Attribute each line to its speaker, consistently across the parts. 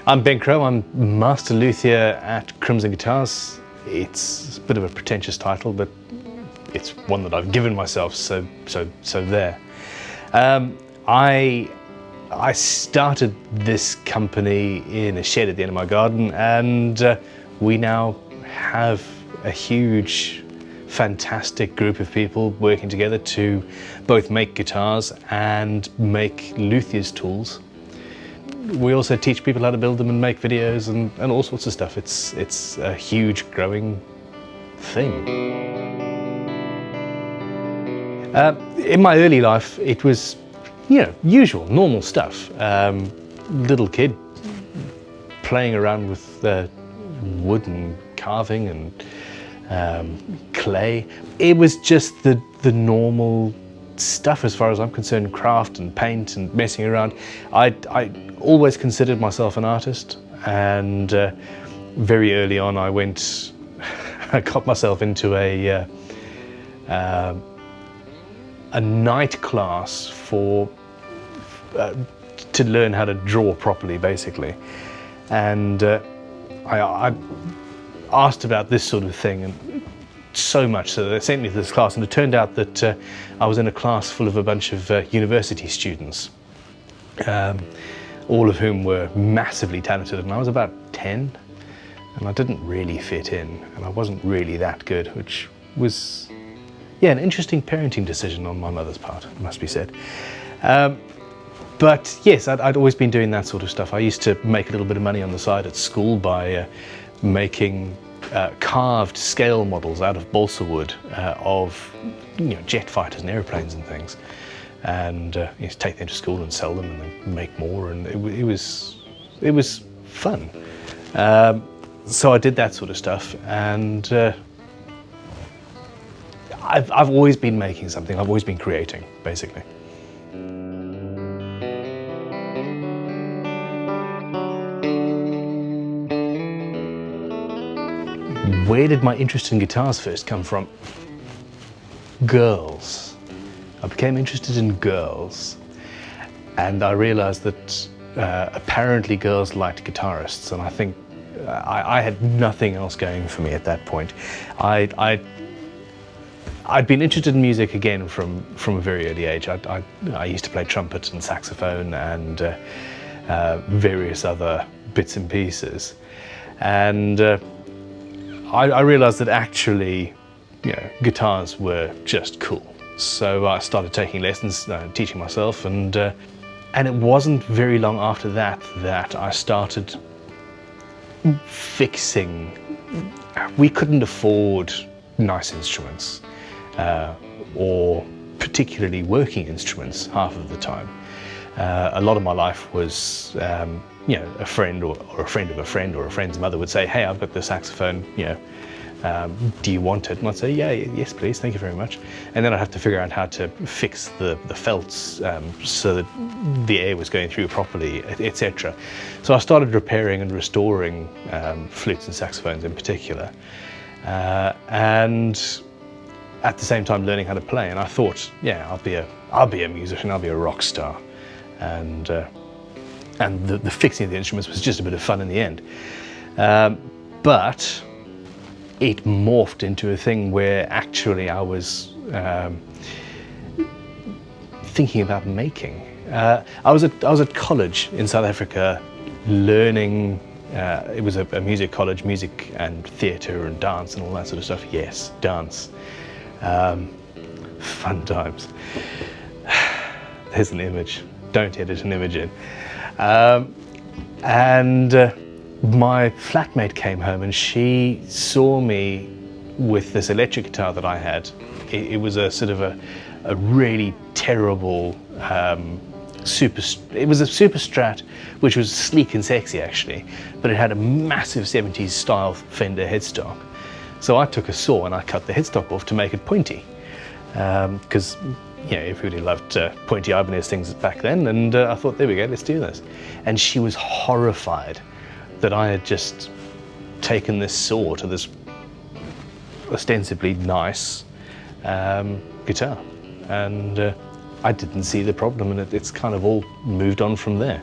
Speaker 1: I'm Ben Crowe. I'm Master Luthier at Crimson Guitars. It's a bit of a pretentious title, but it's one that I've given myself, so there. I started this company in a shed at the end of my garden, and we now have a huge, fantastic group of people working together to both make guitars and make luthier's tools. We also teach people how to build them and make videos and all sorts of stuff. It's a huge, growing thing. In my early life, it was, usual, normal stuff. Little kid playing around with wood and carving and clay. It was just the normal stuff as far as I'm concerned, craft and paint and messing around. I always considered myself an artist, and very early on I got myself into a night class to learn how to draw properly, basically. And I asked about this sort of thing, and so much so that they sent me to this class, and it turned out that I was in a class full of a bunch of university students, all of whom were massively talented, and I was about 10, and I didn't really fit in, and I wasn't really that good, which was, an interesting parenting decision on my mother's part, it must be said. But yes, I'd always been doing that sort of stuff. I used to make a little bit of money on the side at school by making carved scale models out of balsa wood of jet fighters and airplanes and things, and used to take them to school and sell them and then make more, and it was fun. So I did that sort of stuff, and I've always been making something. I've always been creating, basically. Where did my interest in guitars first come from? Girls. I became interested in girls, and I realized that apparently girls liked guitarists, and I think I had nothing else going for me at that point. I'd been interested in music again from a very early age. I used to play trumpet and saxophone and various other bits and pieces, and I realized that actually, guitars were just cool. So I started taking lessons, teaching myself, and it wasn't very long after that I started fixing. We couldn't afford nice instruments, or particularly working instruments half of the time. A lot of my life was a friend or a friend of a friend or a friend's mother would say, "Hey, I've got the saxophone, do you want it?" And I'd say, yes please, thank you very much. And then I'd have to figure out how to fix the felts so that the air was going through properly, etc. So I started repairing and restoring flutes and saxophones in particular, and at the same time learning how to play. And I thought, I'll be a musician, I'll be a rock star. And the fixing of the instruments was just a bit of fun in the end. But it morphed into a thing where actually I was thinking about making. I was at college in South Africa learning. It was a music college, music and theatre and dance and all that sort of stuff. Yes, dance. Fun times. There's an image. Don't edit an image in. And my flatmate came home and she saw me with this electric guitar that I had. It was a sort of a really terrible it was a Super Strat, which was sleek and sexy actually, but it had a massive 70s style Fender headstock. So I took a saw and I cut the headstock off to make it pointy, because everybody loved pointy Ibanez things back then, and I thought, there we go, let's do this. And she was horrified that I had just taken this saw to this ostensibly nice guitar, and I didn't see the problem, and it's kind of all moved on from there.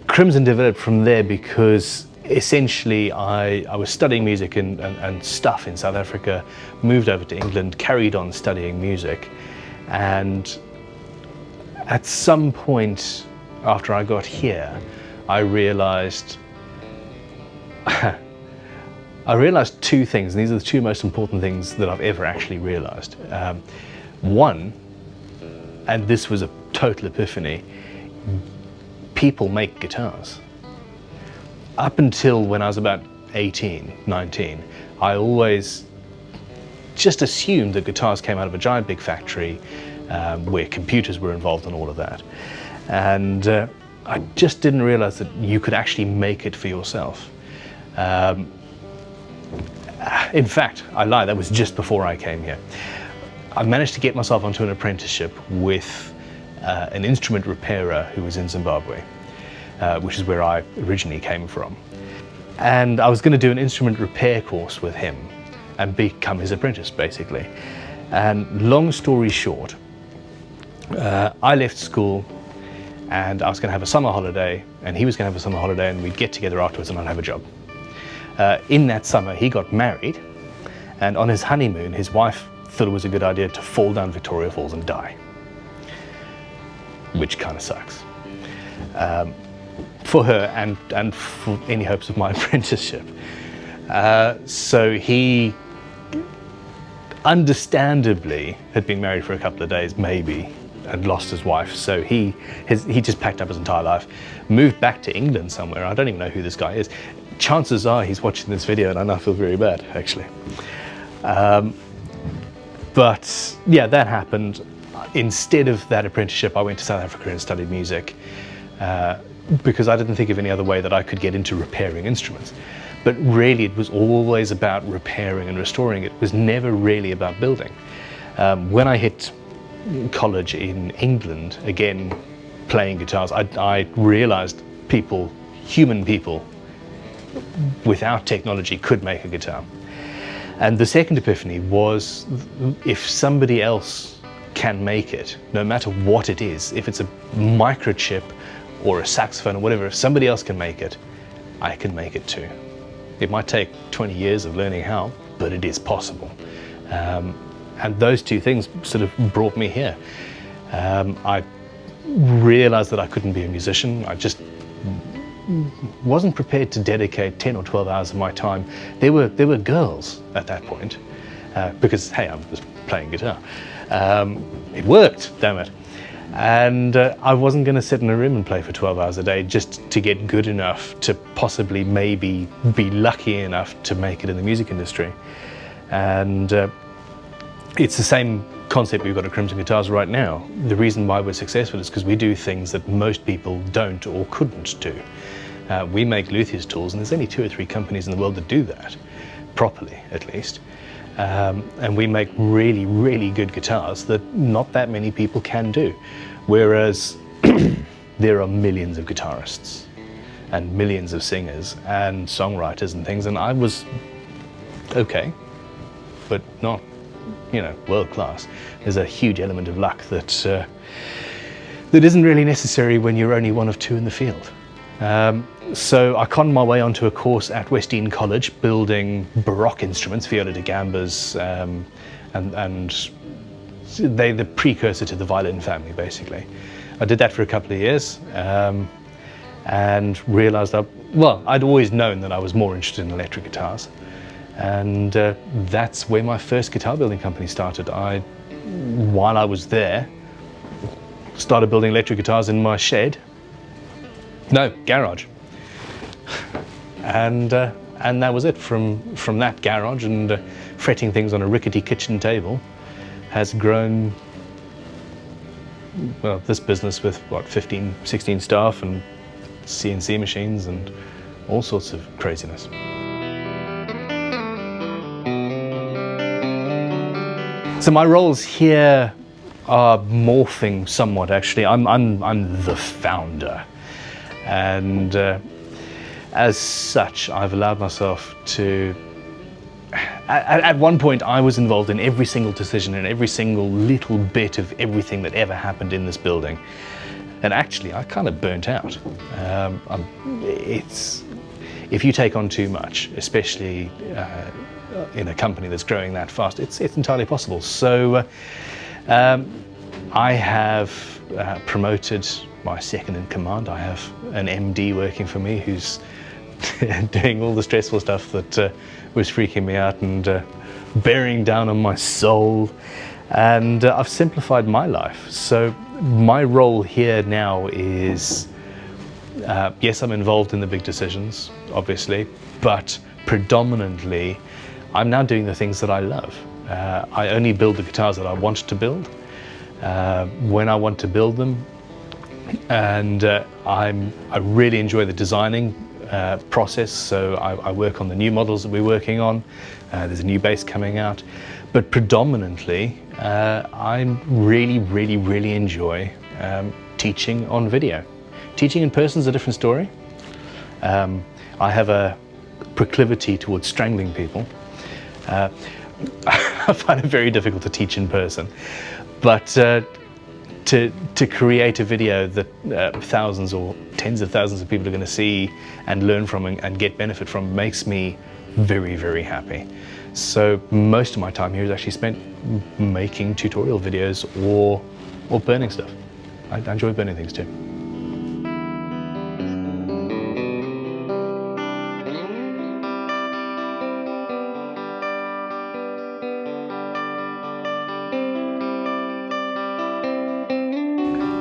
Speaker 1: Crimson developed from there because essentially I was studying music and stuff in South Africa, moved over to England, carried on studying music, and at some point after I got here, I realized two things, and these are the two most important things that I've ever actually realized. One, and this was a total epiphany, people make guitars. Up until when I was about 18, 19, I always just assumed that guitars came out of a giant big factory where computers were involved and all of that. And I just didn't realize that you could actually make it for yourself. In fact, I lied, that was just before I came here. I managed to get myself onto an apprenticeship with an instrument repairer who was in Zimbabwe, which is where I originally came from. And I was going to do an instrument repair course with him and become his apprentice, basically. And long story short, I left school and I was going to have a summer holiday, and he was going to have a summer holiday, and we'd get together afterwards and I'd have a job. In that summer, he got married, and on his honeymoon, his wife thought it was a good idea to fall down Victoria Falls and die, which kind of sucks for her and for any hopes of my apprenticeship. So he understandably had been married for a couple of days, maybe, and lost his wife. So he just packed up his entire life, moved back to England somewhere. I don't even know who this guy is. Chances are he's watching this video, and I now feel very bad, actually. But yeah, that happened. Instead of that apprenticeship, I went to South Africa and studied music because I didn't think of any other way that I could get into repairing instruments. But really, it was always about repairing and restoring. It was never really about building. When I hit college in England, again, playing guitars, I realized human people, without technology could make a guitar. And the second epiphany was, if somebody else can make it, no matter what it is, if it's a microchip or a saxophone or whatever, if somebody else can make it, I can make it too. It might take 20 years of learning how, but it is possible. And those two things sort of brought me here. I realized that I couldn't be a musician. I just wasn't prepared to dedicate 10 or 12 hours of my time. There were girls at that point, because hey, I was playing guitar. It worked, damn it. And I wasn't going to sit in a room and play for 12 hours a day just to get good enough to possibly maybe be lucky enough to make it in the music industry. And it's the same concept we've got at Crimson Guitars right now. The reason why we're successful is because we do things that most people don't or couldn't do. We make luthier's tools, and there's only 2 or 3 companies in the world that do that, properly at least. And we make really, really good guitars that not that many people can do. Whereas there are millions of guitarists and millions of singers and songwriters and things, and I was okay, but not, world class. There's a huge element of luck that isn't really necessary when you're only one of 2 in the field. So I conned my way onto a course at Westdean College building Baroque instruments, viola da gambas, and they're the precursor to the violin family, basically. I did that for a couple of years and realized I'd always known that I was more interested in electric guitars. And that's where my first guitar building company started. While I was there, started building electric guitars in my garage. And that was it. From that garage and fretting things on a rickety kitchen table has grown, this business with 15, 16 staff and CNC machines and all sorts of craziness. So my roles here are morphing somewhat, actually. I'm the founder, and as such, I've allowed myself to. At one point, I was involved in every single decision and every single little bit of everything that ever happened in this building. And actually, I kind of burnt out. If you take on too much, especially in a company that's growing that fast, it's entirely possible. So I have promoted my second in command. I have an MD working for me who's doing all the stressful stuff that was freaking me out and bearing down on my soul. And I've simplified my life. So my role here now is, yes, I'm involved in the big decisions, obviously, but predominantly I'm now doing the things that I love. I only build the guitars that I want to build, when I want to build them, and I really enjoy the designing process. So I work on the new models that we're working on. There's a new bass coming out, but predominantly I really enjoy teaching on video. Teaching in person is a different story. I have a proclivity towards strangling people. I find it very difficult to teach in person, but to create a video that thousands or tens of thousands of people are going to see and learn from and get benefit from makes me very happy. So most of my time here is actually spent making tutorial videos or burning stuff. I enjoy burning things too.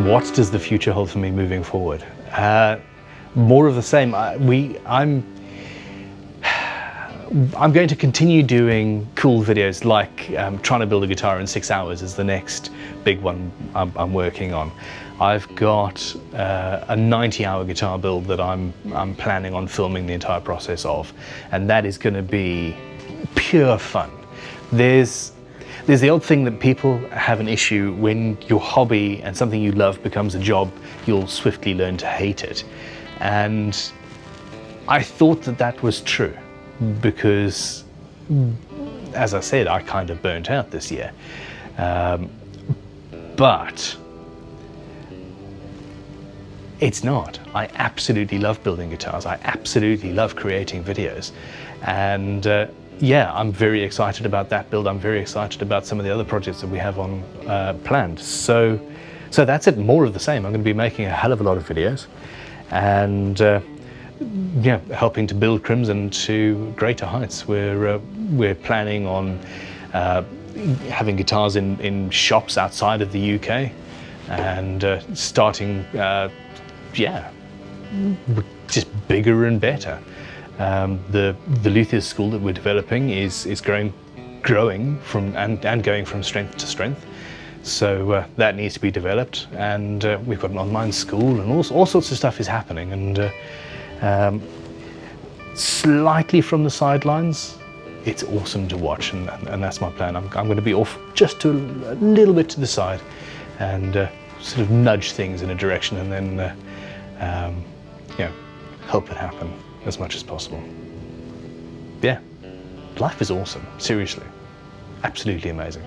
Speaker 1: What does the future hold for me moving forward? More of the same. I'm going to continue doing cool videos like trying to build a guitar in 6 hours is the next big one I'm working on. I've got a 90-hour guitar build that I'm planning on filming the entire process of, and that is going to be pure fun. There's the odd thing that people have an issue when your hobby and something you love becomes a job, you'll swiftly learn to hate it. And I thought that was true because, as I said, I kind of burnt out this year. But it's not. I absolutely love building guitars. I absolutely love creating videos. And yeah, I'm very excited about that build. I'm very excited about some of the other projects that we have on planned. So that's it, more of the same. I'm going to be making a hell of a lot of videos and yeah, helping to build Crimson to greater heights. We're planning on having guitars in shops outside of the UK and starting, yeah, just bigger and better. The luthier school that we're developing is growing from and going from strength to strength. So that needs to be developed, and we've got an online school, and all sorts of stuff is happening. And slightly from the sidelines, it's awesome to watch, and that's my plan. I'm going to be off just to a little bit to the side, and sort of nudge things in a direction, and then you know, help it happen as much as possible. Yeah, life is awesome, seriously, absolutely amazing.